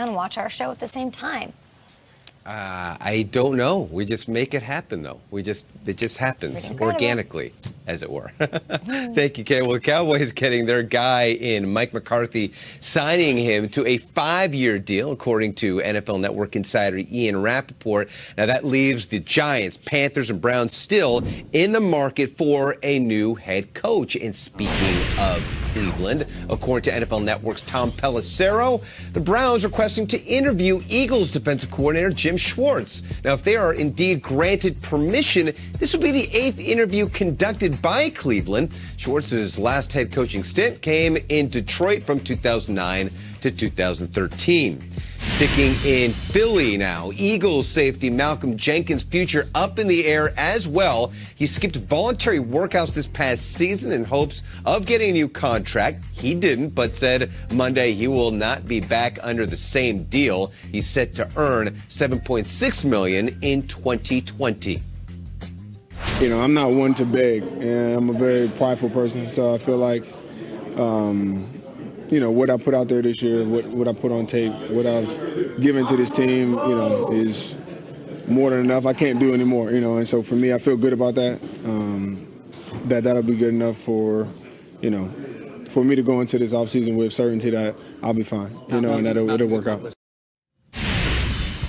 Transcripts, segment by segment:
can watch our show at the same time. I don't know. We just make it happen, though. It just happens organically, as it were. Thank you, Kay. Well, the Cowboys getting their guy in, Mike McCarthy, signing him to a 5-year deal, according to NFL Network insider Ian Rappaport. Now, that leaves the Giants, Panthers, and Browns still in the market for a new head coach. And speaking of Cleveland, according to NFL Network's Tom Pelissero, the Browns requesting to interview Eagles defensive coordinator Jim Schwartz. Now, if they are indeed granted permission, this will be the 8th interview conducted by Cleveland. Schwartz's last head coaching stint came in Detroit from 2009 to 2013. Sticking in Philly now, Eagles safety Malcolm Jenkins' future up in the air as well. He skipped voluntary workouts this past season in hopes of getting a new contract. He didn't, but said Monday he will not be back under the same deal. He's set to earn $7.6 million in 2020. You know, I'm not one to beg, and I'm a very prideful person, so I feel like you know, what I put out there this year, what I put on tape, what I've given to this team, you know, is more than enough. I can't do any more, you know, and so for me, I feel good about that, that'll be good enough for, you know, for me to go into this offseason with certainty that I'll be fine, you know, and that it'll work out.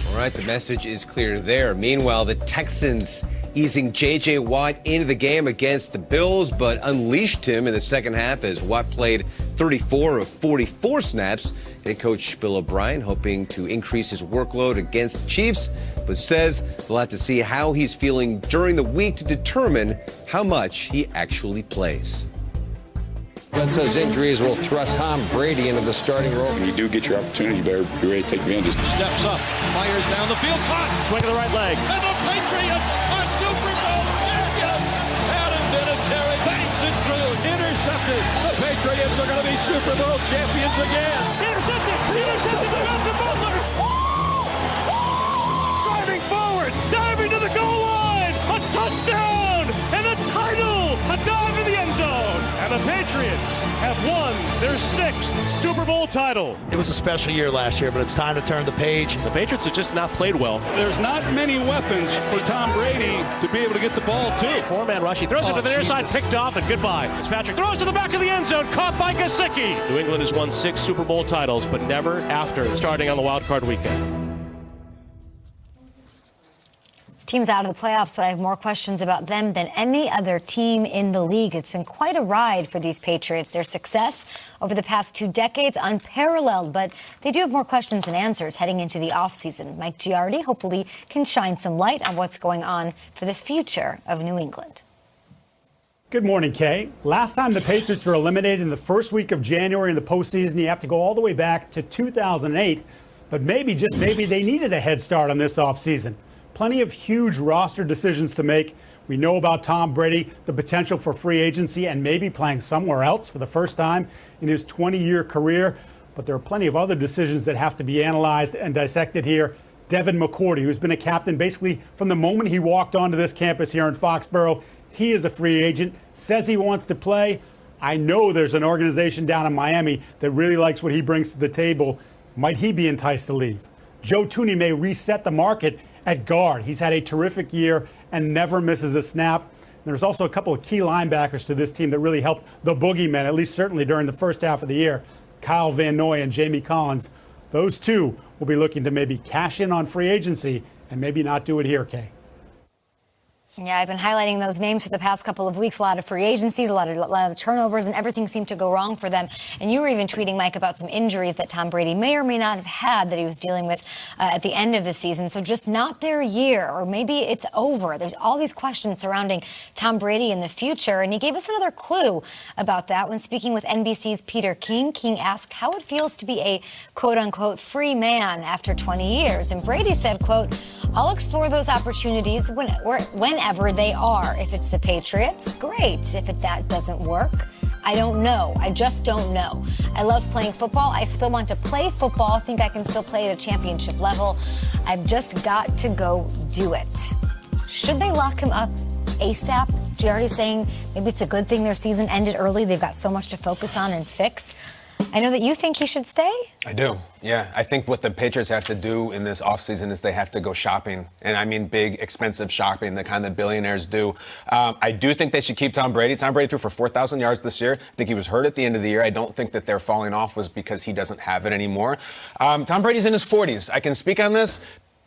All right, the message is clear there. Meanwhile, the Texans easing J.J. Watt into the game against the Bills, but unleashed him in the second half as Watt played 34 of 44 snaps. Head coach Bill O'Brien hoping to increase his workload against the Chiefs, but says they'll have to see how he's feeling during the week to determine how much he actually plays. Bledsoe's injuries will thrust Tom Brady into the starting role. When you do get your opportunity, you better be ready to take advantage. Steps up, fires down the field, caught. Swing of the right leg. And the Patriots are Super Bowl champions. Adam Vinatieri banks it through. Intercepted. The Patriots are going to be Super Bowl champions again. Intercepted. Intercepted. The Butler. Driving forward. Diving to the goal line. A touchdown. And a title. A dive in the end zone. And the Patriots have won their 6th Super Bowl title. It was a special year last year, but it's time to turn the page. The Patriots have just not played well. There's not many weapons for Tom Brady to be able to get the ball to. Four-man rush. He throws it to the near side, picked off, and goodbye. Fitzpatrick throws to the back of the end zone, caught by Gesicki. New England has won 6 Super Bowl titles, but never after starting on the wild card weekend. Team's out of the playoffs, but I have more questions about them than any other team in the league. It's been quite a ride for these Patriots. Their success over the past 2 decades, unparalleled, but they do have more questions than answers heading into the offseason. Mike Giardi hopefully can shine some light on what's going on for the future of New England. Good morning, Kay. Last time the Patriots were eliminated in the first week of January in the postseason, you have to go all the way back to 2008, but maybe, just maybe, they needed a head start on this offseason. Plenty of huge roster decisions to make. We know about Tom Brady, the potential for free agency and maybe playing somewhere else for the first time in his 20-year career. But there are plenty of other decisions that have to be analyzed and dissected here. Devin McCourty, who's been a captain basically from the moment he walked onto this campus here in Foxborough. He is a free agent, says he wants to play. I know there's an organization down in Miami that really likes what he brings to the table. Might he be enticed to leave? Joe Thuney may reset the market at guard. He's had a terrific year and never misses a snap. There's also a couple of key linebackers to this team that really helped the boogeymen, at least certainly during the first half of the year. Kyle Van Noy and Jamie Collins. Those two will be looking to maybe cash in on free agency and maybe not do it here, Kay. Yeah, I've been highlighting those names for the past couple of weeks. A lot of free agencies, a lot of turnovers, and everything seemed to go wrong for them. And you were even tweeting, Mike, about some injuries that Tom Brady may or may not have had that he was dealing with at the end of the season. So just not their year, or maybe it's over. There's all these questions surrounding Tom Brady in the future. And he gave us another clue about that when speaking with NBC's Peter King. King asked how it feels to be a quote-unquote free man after 20 years. And Brady said, quote, I'll explore those opportunities whenever they are. If it's the Patriots, great. If that doesn't work, I don't know. I just don't know. I love playing football. I still want to play football. I think I can still play at a championship level. I've just got to go do it. Should they lock him up ASAP? Giardi saying maybe it's a good thing their season ended early. They've got so much to focus on and fix. I know that you think he should stay. I do. Yeah, I think what the Patriots have to do in this offseason is they have to go shopping. And I mean big, expensive shopping, the kind that billionaires do. I do think they should keep Tom Brady. Tom Brady threw for 4,000 yards this year. I think he was hurt at the end of the year. I don't think that they're falling off was because he doesn't have it anymore. Tom Brady's in his 40s. I can speak on this.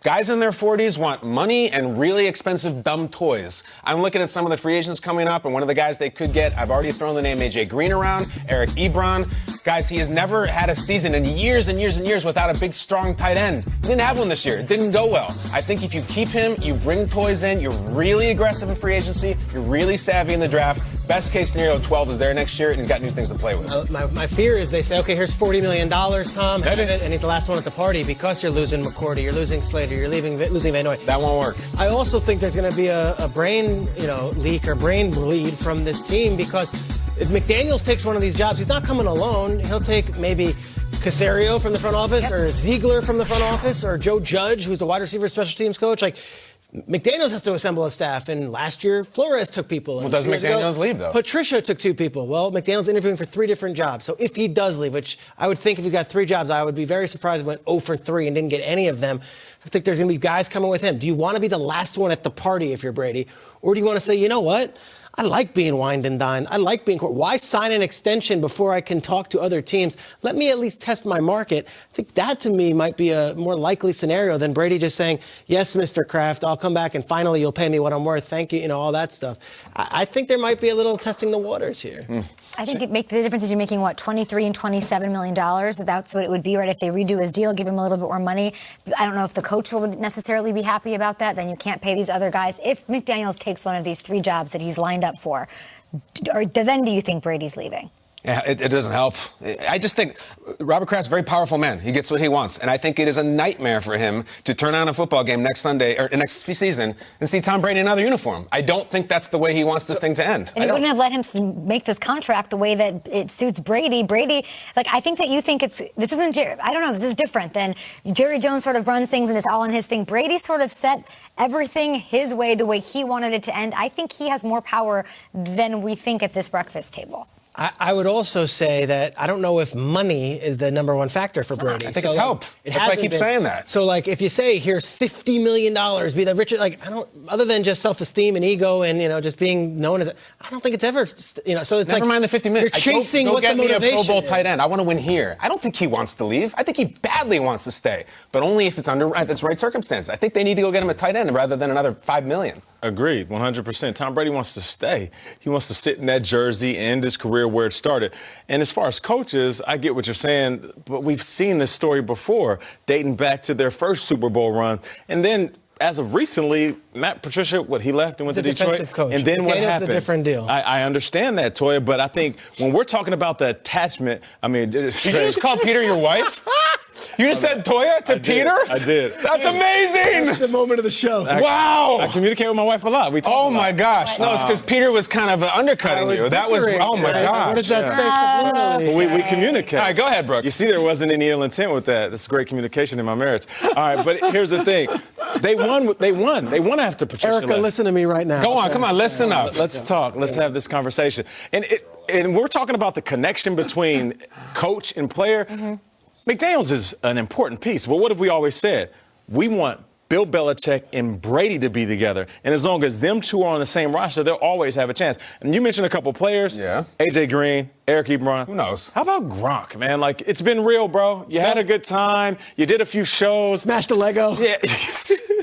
Guys in their 40s want money and really expensive, dumb toys. I'm looking at some of the free agents coming up, and one of the guys they could get, I've already thrown the name A.J. Green around, Eric Ebron. Guys, he has never had a season in years and years and years without a big, strong tight end. He didn't have one this year. It didn't go well. I think if you keep him, you bring toys in, you're really aggressive in free agency, you're really savvy in the draft. Best case scenario, 12 is there next year, and he's got new things to play with. My fear is they say, okay, here's $40 million, Tom, and he's the last one at the party because you're losing McCourty, you're losing Slater, you're losing Van Noy. That won't work. I also think there's going to be a brain, leak or brain bleed from this team because if McDaniels takes one of these jobs, he's not coming alone. He'll take maybe Caserio from the front office or Ziegler from the front office or Joe Judge, who's the wide receiver special teams coach. Like, McDaniels has to assemble a staff, and last year Flores took people. Well, does McDaniels leave, though? Patricia took 2 people. Well, McDaniels interviewing for 3 different jobs. So if he does leave, which I would think if he's got 3 jobs, I would be very surprised if he went 0 for 3 and didn't get any of them. I think there's going to be guys coming with him. Do you want to be the last one at the party if you're Brady? Or do you want to say, you know what? I like being wined and dined. I like being court. Why sign an extension before I can talk to other teams? Let me at least test my market. I think that, to me, might be a more likely scenario than Brady just saying, yes, Mr. Kraft, I'll come back and finally you'll pay me what I'm worth. Thank you, all that stuff. I think there might be a little testing the waters here. I think it makes the difference if you're making, $23 and $27 million. That's what it would be, right? If they redo his deal, give him a little bit more money. I don't know if the coach will necessarily be happy about that. Then you can't pay these other guys. If McDaniels takes one of these 3 jobs that he's lined up for, then do you think Brady's leaving? Yeah, it doesn't help. I just think Robert Kraft's a very powerful man. He gets what he wants. And I think it is a nightmare for him to turn on a football game next Sunday or next season and see Tom Brady in another uniform. I don't think that's the way he wants this thing to end. And he wouldn't have let him make this contract the way that it suits Brady. Brady, I think that you think this isn't Jerry. I don't know. This is different than Jerry Jones sort of runs things and it's all in his thing. Brady sort of set everything his way, the way he wanted it to end. I think he has more power than we think at this breakfast table. I would also say that I don't know if money is the number one factor for Brady. I think it's help. That's why I keep saying that. So, if you say, here's $50 million, be the richest, other than just self-esteem and ego and, just being known as, I don't think it's ever, so it's Never mind the $50 million. You're chasing go what get the motivation me a Pro Bowl is. tight end. I want to win here. I don't think he wants to leave. I think he badly wants to stay, but only if it's under the right circumstances. I think they need to go get him a tight end rather than another $5 million. Agreed, 100%. Tom Brady wants to stay. He wants to sit in that jersey and end his career where it started. And as far as coaches, I get what you're saying, but we've seen this story before, dating back to their first Super Bowl run. And then, as of recently, Matt Patricia, he left and went to Detroit. Defensive coach. And then what happened? a different deal. I understand that, Toya, but I think when we're talking about the attachment, Did you just call Peter your wife? You just said Toya to Peter? I did. That's amazing. That's the moment of the show. Wow. I communicate with my wife a lot. We talk Oh a lot. my gosh. No, it's because Peter was kind of undercutting you. That was, oh my gosh. What does that say subliminally? Well, we communicate. All right, go ahead, Brooke. You see, there wasn't any ill intent with that. That's great communication in my marriage. All right, but here's the thing. They won. They won after Patricia Erica, left. listen to me right now. Go on, come on, listen up. Let's talk. Let's have this conversation. And we're talking about the connection between coach and player. McDaniels is an important piece. But what have we always said? We want Bill Belichick and Brady to be together. And as long as them two are on the same roster, they'll always have a chance. And you mentioned a couple players. Yeah. A.J. Green, Eric Ebron. Who knows? How about Gronk, man? It's been real, bro. You had a good time. You did a few shows. Smashed a Lego. Yeah.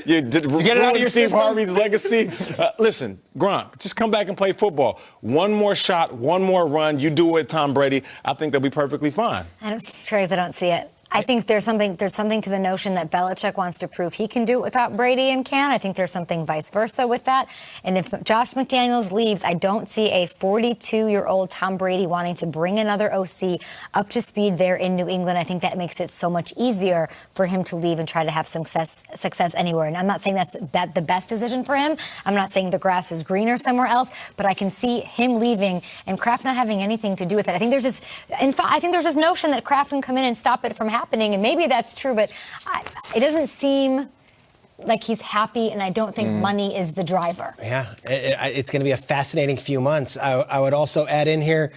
You get it out of your Steve system? Harvey's legacy. Listen, Gronk, just come back and play football. One more shot, one more run. You do it, Tom Brady. I think they'll be perfectly fine. I don't see it. I think there's something to the notion that Belichick wants to prove he can do it without Brady and can. I think there's something vice versa with that. And if Josh McDaniels leaves, I don't see a 42-year-old Tom Brady wanting to bring another OC up to speed there in New England. I think that makes it so much easier for him to leave and try to have some success anywhere. And I'm not saying that's the best decision for him. I'm not saying the grass is greener somewhere else, but I can see him leaving and Kraft not having anything to do with it. I think there's this notion that Kraft can come in and stop it from happening, and maybe that's true, but it doesn't seem like he's happy, and I don't think money is the driver. Yeah, it's going to be a fascinating few months. I would also add in here,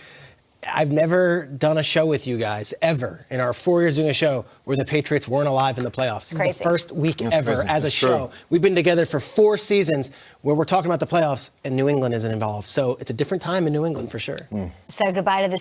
I've never done a show with you guys ever in our 4 years doing a show where the Patriots weren't alive in the playoffs. This is the first week ever crazy. as a show. We've been together for 4 seasons where we're talking about the playoffs and New England isn't involved. So it's a different time in New England for sure. Said goodbye to the